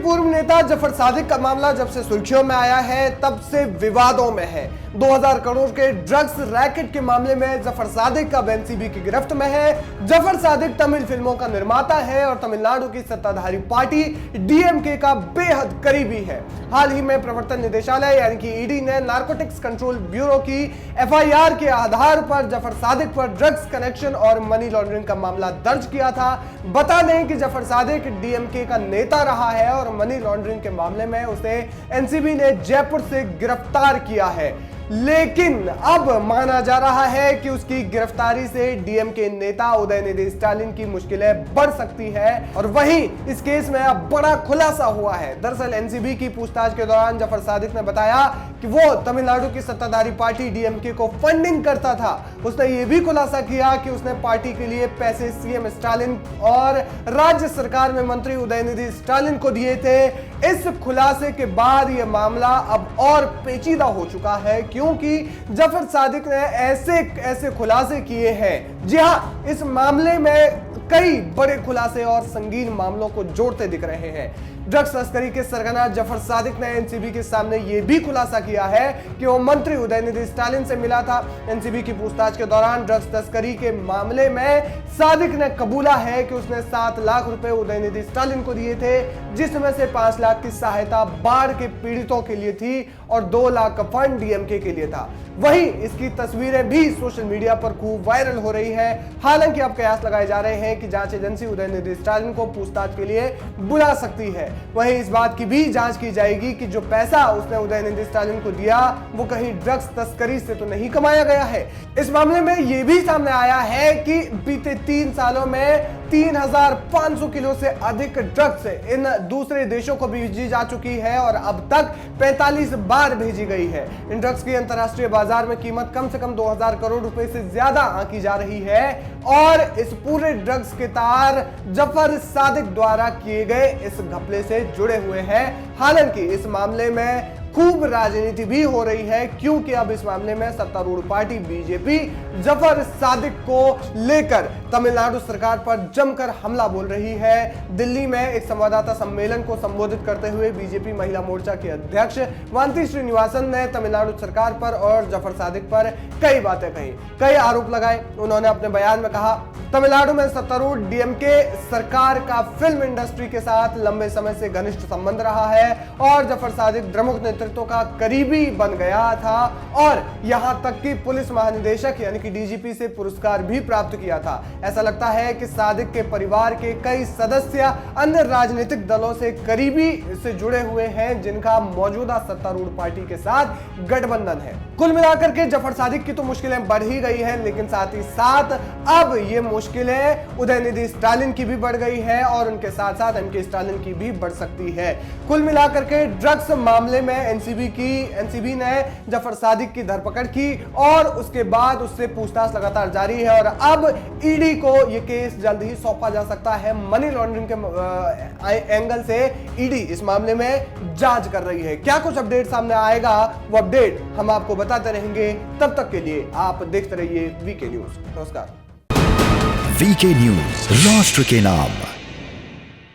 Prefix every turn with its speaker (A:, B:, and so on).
A: पूर्व नेता जफर सादिक का मामला जब से सुर्खियों में आया है तब से विवादों में है। 2000 करोड़ के ड्रग्स रैकेट के मामले में जफर सादिक अब एनसीबी की गिरफ्त में है। जफर सादिक तमिल फिल्मों का निर्माता है और तमिलनाडु की सत्ताधारी पार्टी डीएमके का बेहद करीबी है। हाल ही में प्रवर्तन निदेशालय यानी कि ईडी ने नारकोटिक्स कंट्रोल ब्यूरो की एफआईआर के आधार पर जफर सादिक पर ड्रग्स कनेक्शन और मनी लॉन्ड्रिंग का मामला दर्ज किया था। बता दें कि जफर सादिक डीएमके का नेता रहा है और मनी लॉन्ड्रिंग के मामले में उसे एनसीबी ने जयपुर से गिरफ्तार किया है। लेकिन अब माना जा रहा है कि उसकी गिरफ्तारी से डीएमके नेता उदयनिधि स्टालिन की मुश्किलें बढ़ सकती है और वहीं इस केस में अब बड़ा खुलासा हुआ है। दरअसल एनसीबी की पूछताछ के दौरान जफर सादिक ने बताया कि वो तमिलनाडु की सत्ताधारी पार्टी डीएमके को फंडिंग करता था। उसने ये भी खुलासा किया कि उसने पार्टी के लिए पैसे सीएम स्टालिन और राज्य सरकार में मंत्री उदयनिधि स्टालिन को दिए थे। इस खुलासे के बाद यह मामला अब और पेचीदा हो चुका है क्योंकि जफर सादिक ने ऐसे खुलासे किए हैं। जी हां, इस मामले में कई बड़े खुलासे और संगीन मामलों को जोड़ते दिख रहे हैं। ड्रग्स तस्करी के सरगना जफर सादिक ने एनसीबी के सामने यह भी खुलासा किया है कि वो मंत्री उदयनिधि स्टालिन से मिला था। एनसीबी की पूछताछ के दौरान ड्रग्स तस्करी के मामले में सादिक ने कबूला है कि उसने 7 लाख रुपए उदयनिधि स्टालिन को दिए थे, जिसमें से 5 लाख की सहायता बाढ़ के पीड़ितों के लिए थी और 2 लाख का फंड डीएमके के लिए था। वहीं इसकी तस्वीरें भी सोशल मीडिया पर खूब वायरल हो रही है। हालांकि अब कयास लगाए जा रहे हैं कि जांच एजेंसी उदयनिधि स्टालिन को पूछताछ के लिए बुला सकती है। वहीं इस बात की भी जांच की जाएगी कि जो पैसा उसने उदयनिधि स्टालिन को दिया वो कहीं ड्रग्स तस्करी से तो नहीं कमाया गया है। इस मामले में यह भी सामने आया है कि बीते 3 सालों में 3500 किलो से अधिक ड्रग्स इन दूसरे देशों को भेजी जा चुकी है और अब तक 45 बार भेजी गई है। इन ड्रग्स की अंतर्राष्ट्रीय बाजार में कीमत कम से कम 2000 करोड़ रुपए से ज्यादा आंकी जा रही है और इस पूरे ड्रग्स के तार जफर सादिक द्वारा किए गए इस घपले से जुड़े हुए हैं। हालांकि इस मामले में खूब राजनीति भी हो रही है क्योंकि अब इस मामले में सत्तारूढ़ पार्टी बीजेपी जफर सादिक को लेकर तमिलनाडु सरकार पर जमकर हमला बोल रही है। दिल्ली में एक संवाददाता सम्मेलन को संबोधित करते हुए बीजेपी महिला मोर्चा के अध्यक्ष वांती श्रीनिवासन ने तमिलनाडु सरकार पर और जफर सादिक पर कई बातें कही, कई आरोप लगाए। उन्होंने अपने बयान में कहा, तमिलनाडु में सत्तारूढ़ डीएमके सरकार का फिल्म इंडस्ट्री के साथ लंबे समय से घनिष्ठ संबंध रहा है और जफर सादिक प्रमुख नेतृत्व का करीबी बन गया था और यहां तक कि पुलिस महानिदेशक यानी कि डीजीपी से पुरस्कार भी प्राप्त किया था। ऐसा लगता है कि सादिक के परिवार के कई सदस्य अन्य राजनीतिक दलों से करीबी से जुड़े हुए हैं जिनका मौजूदा सत्तारूढ़ पार्टी के साथ गठबंधन है। कुल मिलाकर के जफर सादिक की तो मुश्किलें बढ़ ही गई हैं, लेकिन साथ ही साथ अब ये मुश्किलें उदयनिधि स्टालिन की भी बढ़ गई है और उनके साथ साथ एमके स्टालिन की भी बढ़ सकती है। कुल मिलाकर के ड्रग्स मामले में एनसीबी ने जफर सादिक की धरपकड़ की और उसके बाद उससे पूछताछ लगातार जारी है और अब ईडी को यह केस जल्द ही सौंपा जा सकता है। मनी लॉन्ड्रिंग के एंगल से ईडी इस मामले में जांच कर रही है। क्या कुछ अपडेट सामने आएगा वो अपडेट हम आपको बताते रहेंगे। तब तक के लिए आप देखते रहिए वीके न्यूज। नमस्कार।
B: वीके न्यूज, राष्ट्र के नाम।